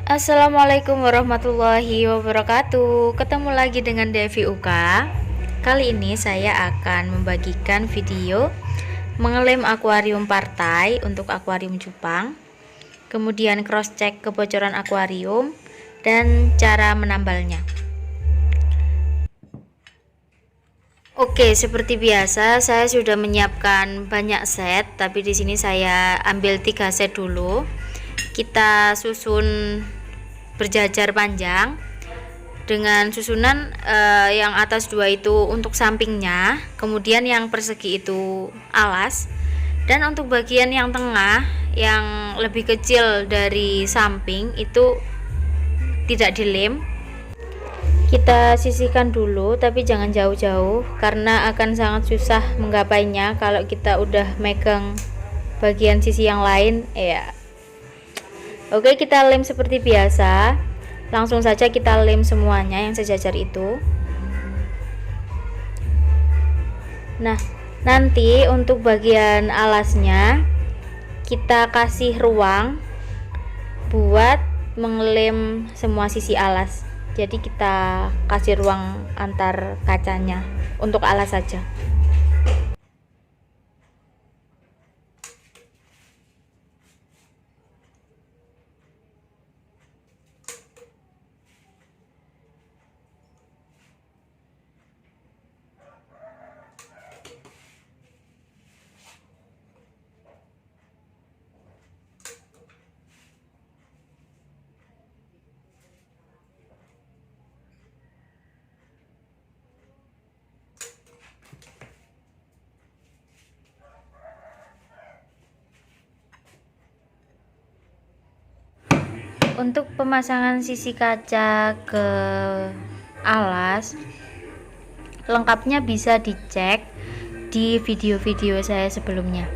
Assalamualaikum warahmatullahi wabarakatuh. Ketemu lagi dengan Devi Uka. Kali ini saya akan membagikan video mengelem akuarium partai untuk akuarium cupang, kemudian cross check kebocoran akuarium dan cara menambalnya. Oke, seperti biasa saya sudah menyiapkan banyak set, tapi di sini saya ambil 3 set dulu. Kita susun berjajar panjang dengan susunan yang atas 2 itu untuk sampingnya, kemudian yang persegi itu alas, dan untuk bagian yang tengah yang lebih kecil dari samping itu tidak dilem. Kita sisihkan dulu, tapi jangan jauh-jauh karena akan sangat susah menggapainya kalau kita udah megang bagian sisi yang lain ya. Oke, kita lem seperti biasa. Langsung saja kita lem semuanya yang sejajar itu. Nah, nanti untuk bagian alasnya kita kasih ruang buat mengelem semua sisi alas. Jadi kita kasih ruang antar kacanya untuk alas saja. Untuk pemasangan sisi kaca ke alas lengkapnya bisa dicek di video-video saya sebelumnya.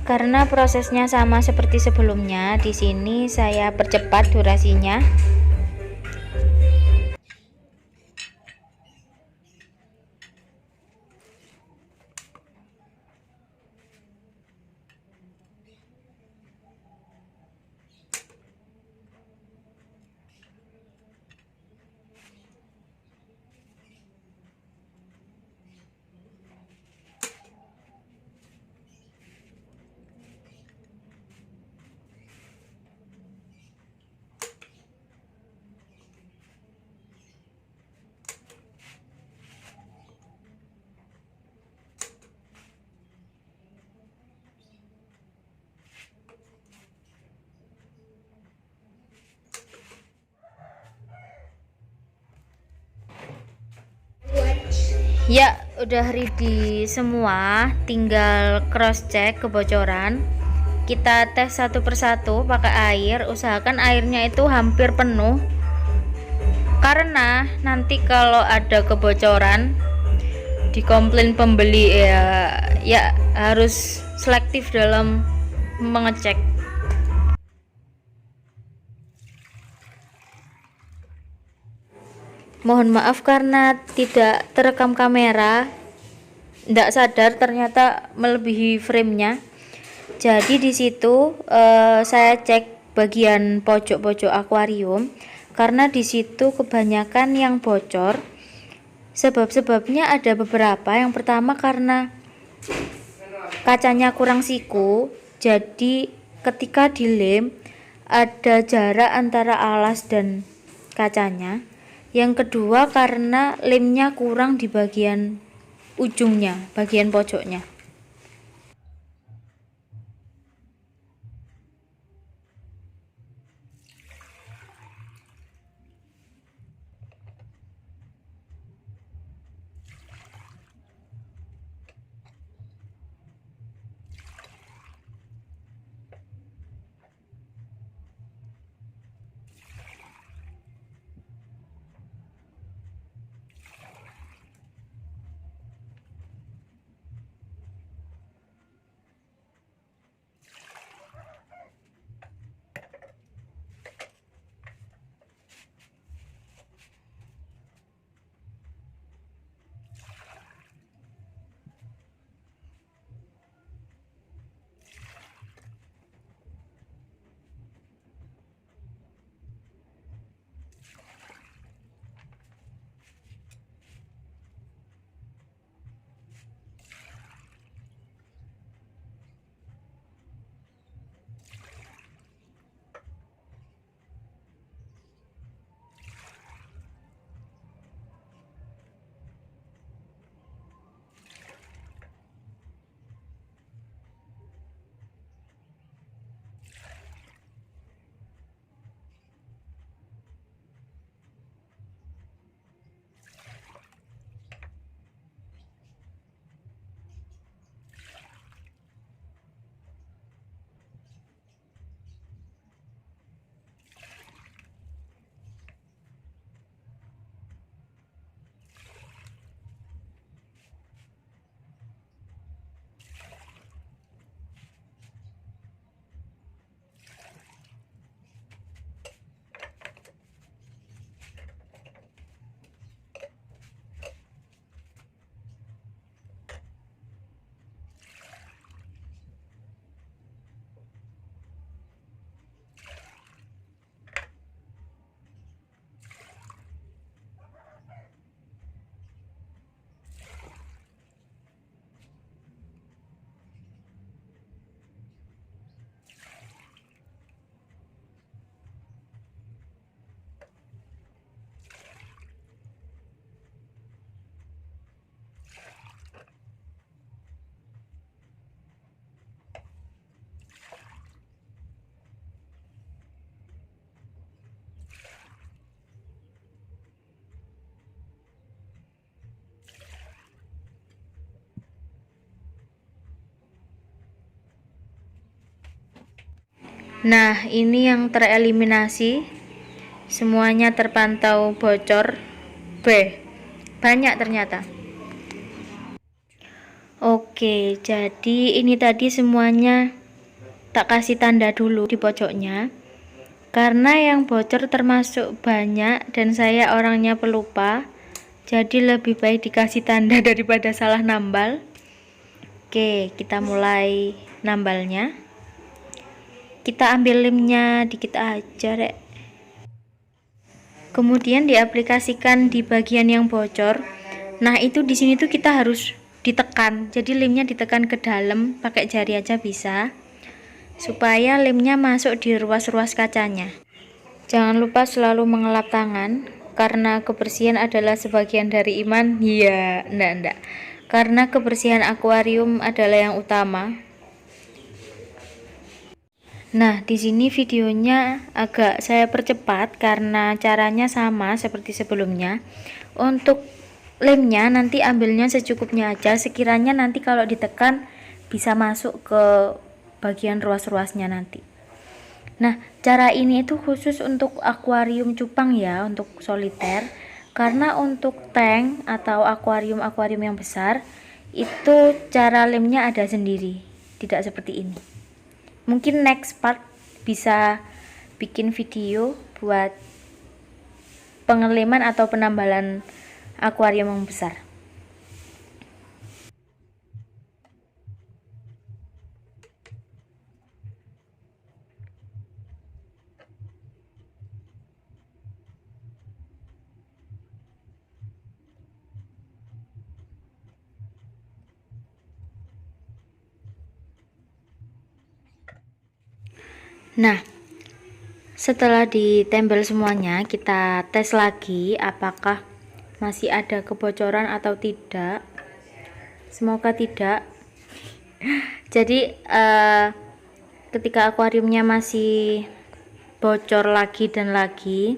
Karena prosesnya sama seperti sebelumnya, di sini saya percepat durasinya. Ya, udah ready semua, tinggal cross check kebocoran. Kita tes satu persatu pakai air, usahakan airnya itu hampir penuh. Karena nanti kalau ada kebocoran dikomplain pembeli ya harus selektif dalam mengecek. Mohon maaf karena tidak terekam kamera, tidak sadar ternyata melebihi framenya. Jadi di situ saya cek bagian pojok-pojok akuarium karena di situ kebanyakan yang bocor. Sebab-sebabnya ada beberapa. Yang pertama karena kacanya kurang siku, jadi ketika dilem ada jarak antara alas dan kacanya. Yang kedua karena lemnya kurang di bagian ujungnya, bagian pojoknya. Nah, ini yang tereliminasi, semuanya terpantau bocor. B, banyak ternyata. Oke. Oke, jadi ini tadi semuanya tak kasih tanda dulu di pojoknya, karena yang bocor termasuk banyak dan saya orangnya pelupa, jadi lebih baik dikasih tanda daripada salah nambal. Oke, kita mulai nambalnya. Kita ambil lemnya dikit aja, Rek. Kemudian diaplikasikan di bagian yang bocor. Nah, itu di sini tuh kita harus ditekan. Jadi lemnya ditekan ke dalam, pakai jari aja bisa, supaya lemnya masuk di ruas-ruas kacanya. Jangan lupa selalu mengelap tangan, karena kebersihan adalah sebagian dari iman. Iya, enggak. Karena kebersihan akuarium adalah yang utama. Nah, di sini videonya agak saya percepat karena caranya sama seperti sebelumnya. Untuk lemnya nanti ambilnya secukupnya aja, sekiranya nanti kalau ditekan bisa masuk ke bagian ruas-ruasnya nanti. Nah, cara ini itu khusus untuk akuarium cupang ya, untuk soliter. Karena untuk tank atau akuarium-akuarium yang besar itu cara lemnya ada sendiri, tidak seperti ini. Mungkin next part bisa bikin video buat pengeleman atau penambalan akuarium yang besar. Nah, setelah ditempel semuanya, kita tes lagi apakah masih ada kebocoran atau tidak. Semoga tidak. Jadi ketika akuariumnya masih bocor lagi dan lagi,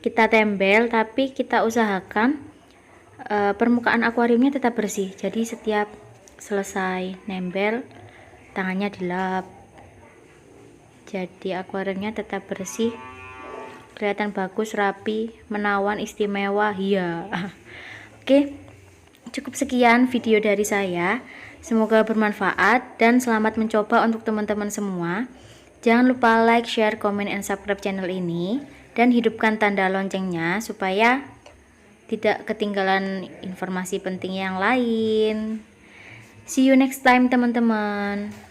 kita tempel, tapi kita usahakan permukaan akuariumnya tetap bersih. Jadi setiap selesai nempel, tangannya dilap. Jadi akuariumnya tetap bersih, kelihatan bagus, rapi, menawan, istimewa. Iya. Oke, cukup sekian video dari saya. Semoga bermanfaat dan selamat mencoba untuk teman-teman semua. Jangan lupa like, share, comment, and subscribe channel ini, dan hidupkan tanda loncengnya supaya tidak ketinggalan informasi penting yang lain. See you next time teman-teman.